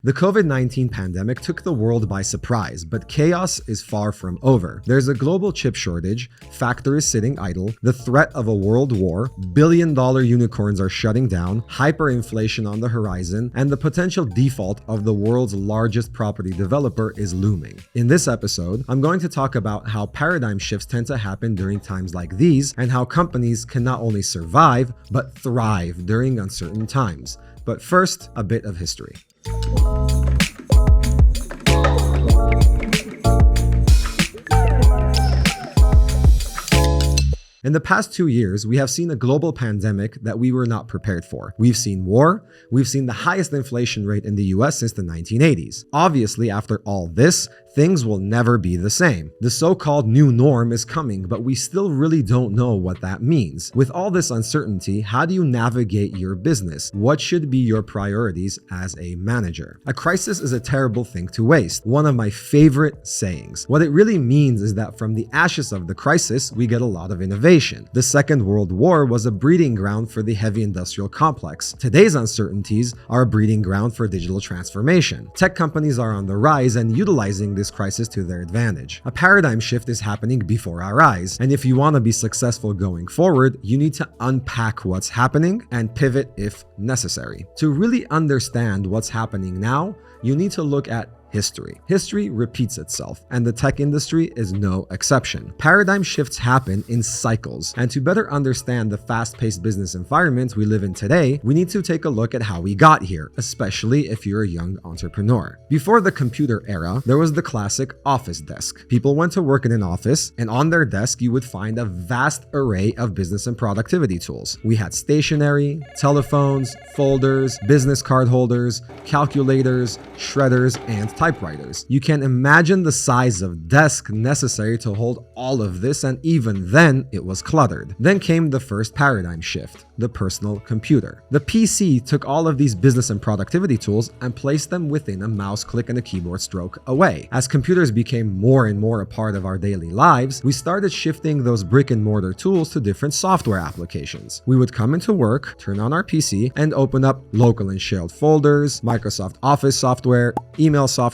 The COVID-19 pandemic took the world by surprise, but chaos is far from over. There's a global chip shortage, factories sitting idle, the threat of a world war, billion-dollar unicorns are shutting down, hyperinflation on the horizon, and the potential default of the world's largest property developer is looming. In this episode, I'm going to talk about how paradigm shifts tend to happen during times like these, and how companies can not only survive, but thrive during uncertain times. But first, a bit of history. In the past 2 years, we have seen a global pandemic that we were not prepared for. We've seen war, we've seen the highest inflation rate in the US since the 1980s. Obviously, after all this, things will never be the same. The so-called new norm is coming, but we still really don't know what that means. With all this uncertainty, how do you navigate your business? What should be your priorities as a manager? A crisis is a terrible thing to waste. One of my favorite sayings. What it really means is that from the ashes of the crisis, we get a lot of innovation. The Second World War was a breeding ground for the heavy industrial complex. Today's uncertainties are a breeding ground for digital transformation. Tech companies are on the rise and utilizing this crisis to their advantage. A paradigm shift is happening before our eyes, and if you want to be successful going forward, you need to unpack what's happening and pivot if necessary. To really understand what's happening now, you need to look at history. History repeats itself, and the tech industry is no exception. Paradigm shifts happen in cycles, and to better understand the fast-paced business environment we live in today, we need to take a look at how we got here, especially if you're a young entrepreneur. Before the computer era, there was the classic office desk. People went to work in an office, and on their desk you would find a vast array of business and productivity tools. We had stationery, telephones, folders, business card holders, calculators, shredders, and typewriters. You can imagine the size of desk necessary to hold all of this, and even then it was cluttered. Then came the first paradigm shift, the personal computer. The PC took all of these business and productivity tools and placed them within a mouse click and a keyboard stroke away. As computers became more and more a part of our daily lives, we started shifting those brick and mortar tools to different software applications. We would come into work, turn on our PC, and open up local and shared folders, Microsoft Office software, email software,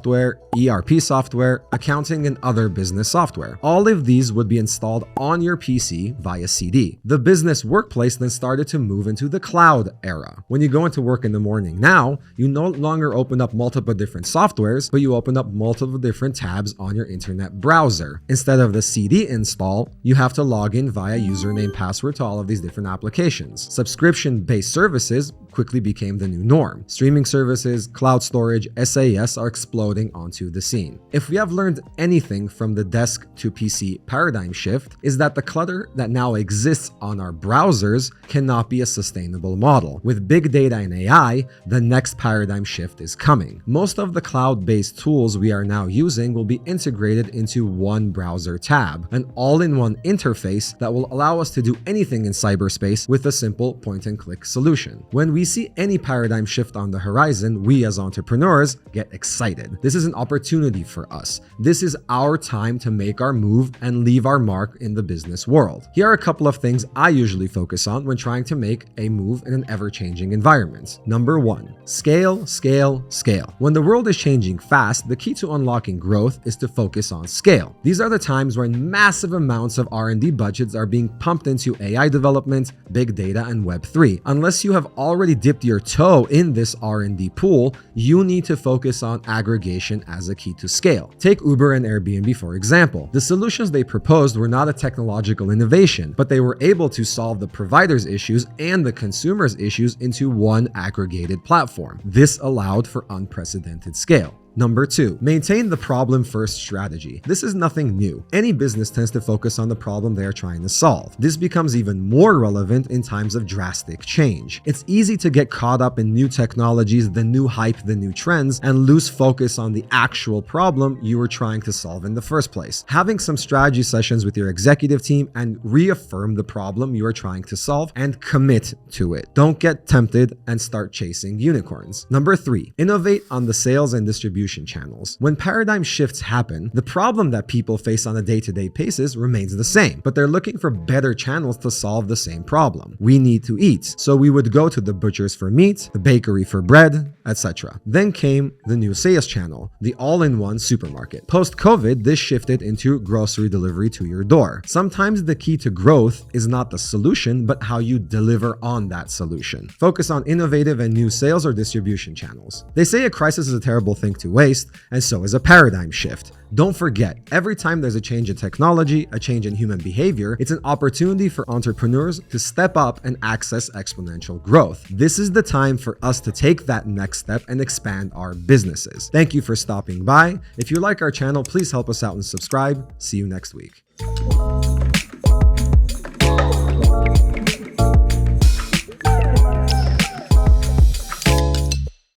ERP software, accounting, and other business software. All of these would be installed on your PC via CD. The business workplace then started to move into the cloud era. When you go into work in the morning now, you no longer open up multiple different softwares, but you open up multiple different tabs on your internet browser. Instead of the CD install, you have to log in via username, password to all of these different applications. Subscription-based services quickly became the new norm. Streaming services, cloud storage, SaaS are exploding onto the scene. If we have learned anything from the desk to PC paradigm shift, is that the clutter that now exists on our browsers cannot be a sustainable model. With big data and AI, the next paradigm shift is coming. Most of the cloud-based tools we are now using will be integrated into one browser tab, an all-in-one interface that will allow us to do anything in cyberspace with a simple point-and-click solution. When we see any paradigm shift on the horizon, we as entrepreneurs get excited. This is an opportunity for us. This is our time to make our move and leave our mark in the business world. Here are a couple of things I usually focus on when trying to make a move in an ever-changing environment. Number 1, scale, scale, scale. When the world is changing fast, the key to unlocking growth is to focus on scale. These are the times when massive amounts of R&D budgets are being pumped into AI development, big data, and Web3. Unless you have already dipped your toe in this R&D pool, you need to focus on aggregation as a key to scale. Take Uber and Airbnb for example. The solutions they proposed were not a technological innovation, but they were able to solve the provider's issues and the consumer's issues into one aggregated platform. This allowed for unprecedented scale. Number 2, maintain the problem-first strategy. This is nothing new. Any business tends to focus on the problem they are trying to solve. This becomes even more relevant in times of drastic change. It's easy to get caught up in new technologies, the new hype, the new trends, and lose focus on the actual problem you were trying to solve in the first place. Having some strategy sessions with your executive team and reaffirm the problem you are trying to solve and commit to it. Don't get tempted and start chasing unicorns. Number 3, innovate on the sales and distribution distribution channels. When paradigm shifts happen, the problem that people face on a day-to-day basis remains the same, but they're looking for better channels to solve the same problem. We need to eat, so we would go to the butchers for meat, the bakery for bread, etc. Then came the new sales channel, the all-in-one supermarket. Post-COVID, this shifted into grocery delivery to your door. Sometimes the key to growth is not the solution, but how you deliver on that solution. Focus on innovative and new sales or distribution channels. They say a crisis is a terrible thing to waste, and so is a paradigm shift. Don't forget, every time there's a change in technology, a change in human behavior, it's an opportunity for entrepreneurs to step up and access exponential growth. This is the time for us to take that next step and expand our businesses. Thank you for stopping by. If you like our channel, please help us out and subscribe. See you next week.